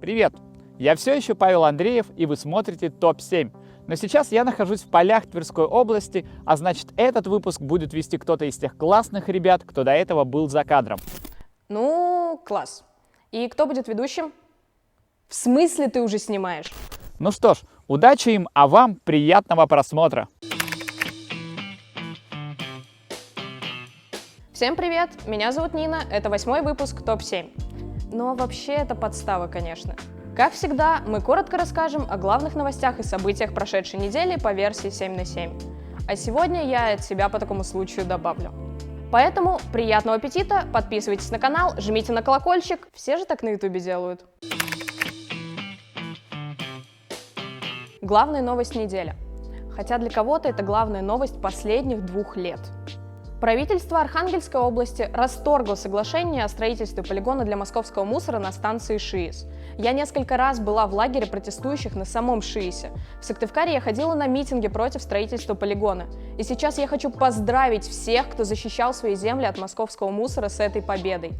Привет! Я все еще Павел Андреев, и вы смотрите ТОП-7. Но сейчас я нахожусь в полях Тверской области, а значит, этот выпуск будет вести кто-то из тех классных ребят, кто до этого был за кадром. Ну, класс. И кто будет ведущим? В смысле ты уже снимаешь? Ну что ж, удачи им, а вам приятного просмотра. Всем привет, меня зовут Нина, это 8-й выпуск ТОП-7. Но вообще это подстава, конечно. Как всегда, мы коротко расскажем о главных новостях и событиях прошедшей недели по версии 7 на 7. А сегодня я от себя по такому случаю добавлю. Поэтому приятного аппетита, подписывайтесь на канал, жмите на колокольчик, все же так на ютубе делают. Главная новость недели. Хотя для кого-то это главная новость последних 2 лет. Правительство Архангельской области расторгло соглашение о строительстве полигона для московского мусора на станции ШИИС. Я несколько раз была в лагере протестующих на самом ШИИСе. В Сыктывкаре я ходила на митинги против строительства полигона. И сейчас я хочу поздравить всех, кто защищал свои земли от московского мусора с этой победой.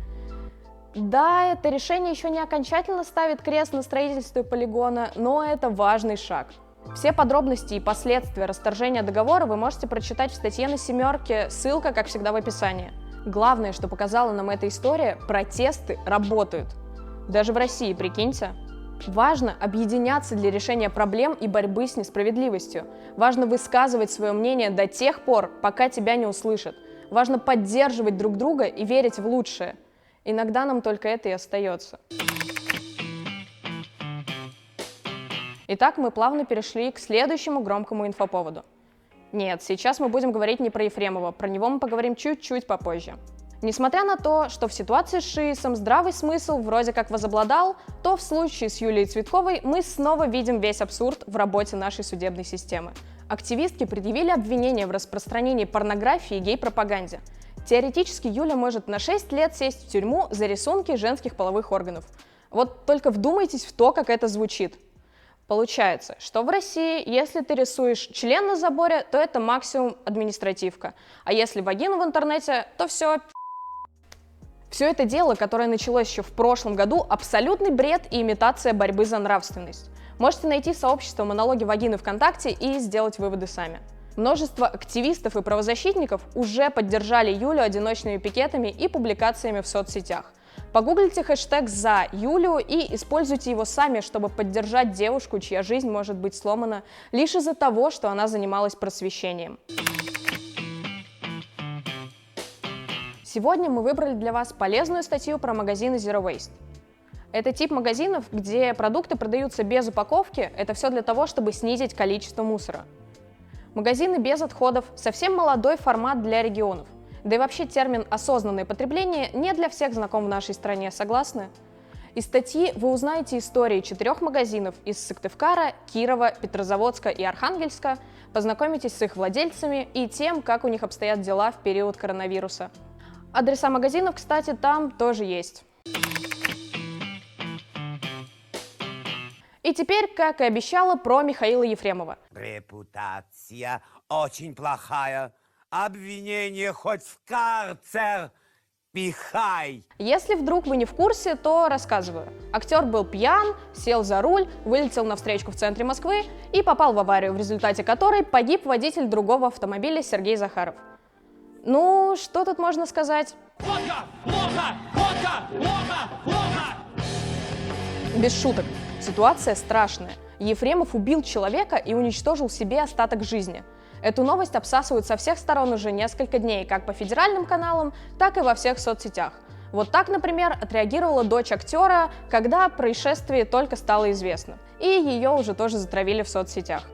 Да, это решение еще не окончательно ставит крест на строительстве полигона, но это важный шаг. Все подробности и последствия расторжения договора вы можете прочитать в статье на «Семерке», ссылка, как всегда, в описании. Главное, что показала нам эта история, протесты работают. Даже в России, прикиньте. Важно объединяться для решения проблем и борьбы с несправедливостью. Важно высказывать свое мнение до тех пор, пока тебя не услышат. Важно поддерживать друг друга и верить в лучшее. Иногда нам только это и остается. Итак, мы плавно перешли к следующему громкому инфоповоду. Нет, сейчас мы будем говорить не про Ефремова, про него мы поговорим чуть-чуть попозже. Несмотря на то, что в ситуации с ШИИСом здравый смысл вроде как возобладал, то в случае с Юлией Цветковой мы снова видим весь абсурд в работе нашей судебной системы. Активистки предъявили обвинение в распространении порнографии и гей-пропаганде. Теоретически Юля может на 6 лет сесть в тюрьму за рисунки женских половых органов. Вот только вдумайтесь в то, как это звучит. Получается, что в России, если ты рисуешь член на заборе, то это максимум административка. А если вагину в интернете, то все. Все это дело, которое началось еще в прошлом году, абсолютный бред и имитация борьбы за нравственность. Можете найти сообщество «Монологи вагины» ВКонтакте и сделать выводы сами. Множество активистов и правозащитников уже поддержали Юлю одиночными пикетами и публикациями в соцсетях. Погуглите хэштег «За Юлю» и используйте его сами, чтобы поддержать девушку, чья жизнь может быть сломана лишь из-за того, что она занималась просвещением. Сегодня мы выбрали для вас полезную статью про магазины Zero Waste. Это тип магазинов, где продукты продаются без упаковки, это все для того, чтобы снизить количество мусора. Магазины без отходов – совсем молодой формат для регионов. Да и вообще термин «осознанное потребление» не для всех знаком в нашей стране, согласны? Из статьи вы узнаете истории 4 магазинов из Сыктывкара, Кирова, Петрозаводска и Архангельска, познакомитесь с их владельцами и тем, как у них обстоят дела в период коронавируса. Адреса магазинов, кстати, там тоже есть. И теперь, как и обещала, про Михаила Ефремова. Репутация очень плохая. Обвинение хоть в карцер пихай. Если вдруг вы не в курсе, то рассказываю. Актер был пьян, сел за руль, вылетел на встречку в центре Москвы и попал в аварию, в результате которой погиб водитель другого автомобиля Сергей Захаров. Ну, что тут можно сказать? Водка! Плохо! Водка! Плохо! Плохо! Без шуток. Ситуация страшная. Ефремов убил человека и уничтожил себе остаток жизни. Эту новость обсасывают со всех сторон уже несколько дней, как по федеральным каналам, так и во всех соцсетях. Вот так, например, отреагировала дочь актера, когда о происшествии только стало известно. И ее уже тоже затравили в соцсетях.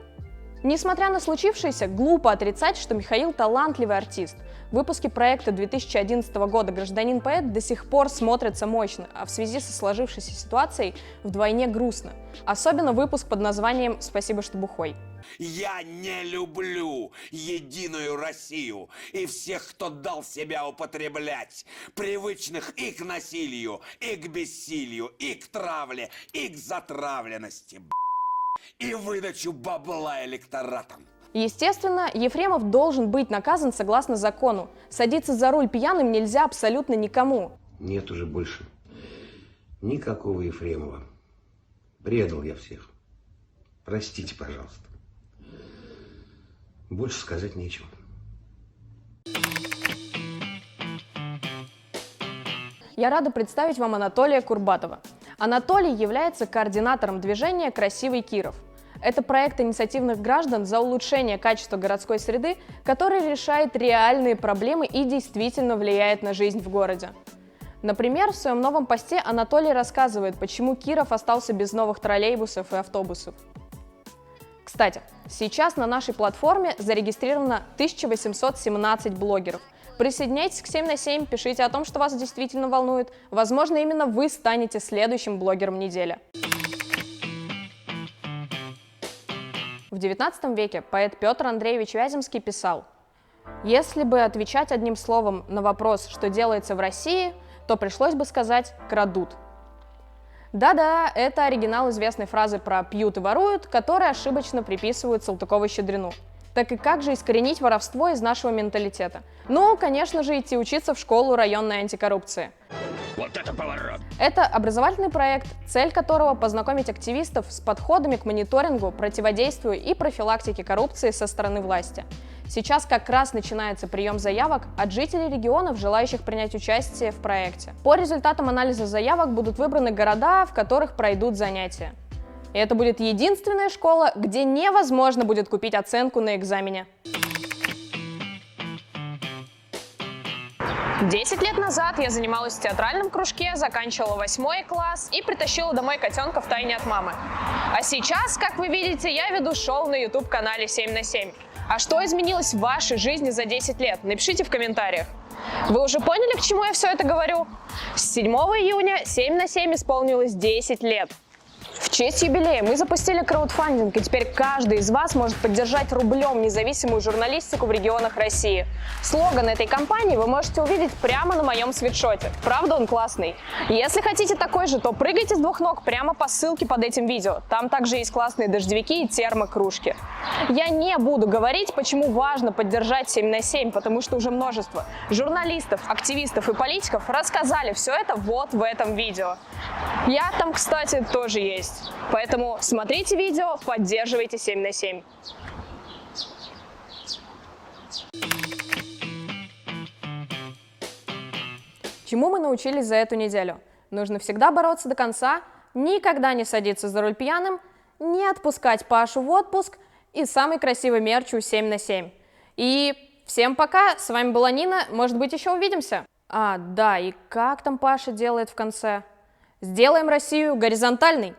Несмотря на случившееся, глупо отрицать, что Михаил талантливый артист. Выпуски проекта 2011 года «Гражданин-поэт» до сих пор смотрятся мощно, а в связи со сложившейся ситуацией вдвойне грустно. Особенно выпуск под названием «Спасибо, что бухой». Я не люблю единую Россию и всех, кто дал себя употреблять, привычных и к насилию, и к бессилию, и к травле, и к затравленности, и выдачу бабла электоратам. Естественно, Ефремов должен быть наказан согласно закону. Садиться за руль пьяным нельзя абсолютно никому. Нет уже больше никакого Ефремова. Предал я всех. Простите, пожалуйста. Больше сказать нечего. Я рада представить вам Анатолия Курбатова. Анатолий является координатором движения «Красивый Киров». Это проект инициативных граждан за улучшение качества городской среды, который решает реальные проблемы и действительно влияет на жизнь в городе. Например, в своем новом посте Анатолий рассказывает, почему Киров остался без новых троллейбусов и автобусов. Кстати, сейчас на нашей платформе зарегистрировано 1817 блогеров. Присоединяйтесь к 7 на 7, пишите о том, что вас действительно волнует. Возможно, именно вы станете следующим блогером недели. В XIX веке поэт Петр Андреевич Вяземский писал: «Если бы отвечать одним словом на вопрос, что делается в России, то пришлось бы сказать «крадут». Да-да, это оригинал известной фразы про «пьют и воруют», которая ошибочно приписывают Салтыкову-Щедрину. Так и как же искоренить воровство из нашего менталитета? Ну, конечно же, идти учиться в школу районной антикоррупции. Вот это поворот! Это образовательный проект, цель которого познакомить активистов с подходами к мониторингу, противодействию и профилактике коррупции со стороны власти. Сейчас как раз начинается прием заявок от жителей регионов, желающих принять участие в проекте. По результатам анализа заявок будут выбраны города, в которых пройдут занятия. И это будет единственная школа, где невозможно будет купить оценку на экзамене. 10 лет назад я занималась в театральном кружке, заканчивала 8 класс и притащила домой котенка втайне от мамы. А сейчас, как вы видите, я веду шоу на YouTube-канале 7 на 7. А что изменилось в вашей жизни за 10 лет? Напишите в комментариях. Вы уже поняли, к чему я все это говорю? С 7 июня 7 на 7 исполнилось 10 лет. В честь юбилея мы запустили краудфандинг, и теперь каждый из вас может поддержать рублем независимую журналистику в регионах России. Слоган этой кампании вы можете увидеть прямо на моем свитшоте. Правда, он классный? Если хотите такой же, то прыгайте с двух ног прямо по ссылке под этим видео. Там также есть классные дождевики и термокружки. Я не буду говорить, почему важно поддержать 7 на 7, потому что уже множество журналистов, активистов и политиков рассказали все это вот в этом видео. Я там, кстати, тоже есть. Поэтому смотрите видео, поддерживайте 7 на 7. Чему мы научились за эту неделю? Нужно всегда бороться до конца, никогда не садиться за руль пьяным, не отпускать Пашу в отпуск и самый красивый мерч у 7 на 7. И всем пока, с вами была Нина, может быть, еще увидимся. А, да, и как там Паша делает в конце? Сделаем Россию горизонтальной.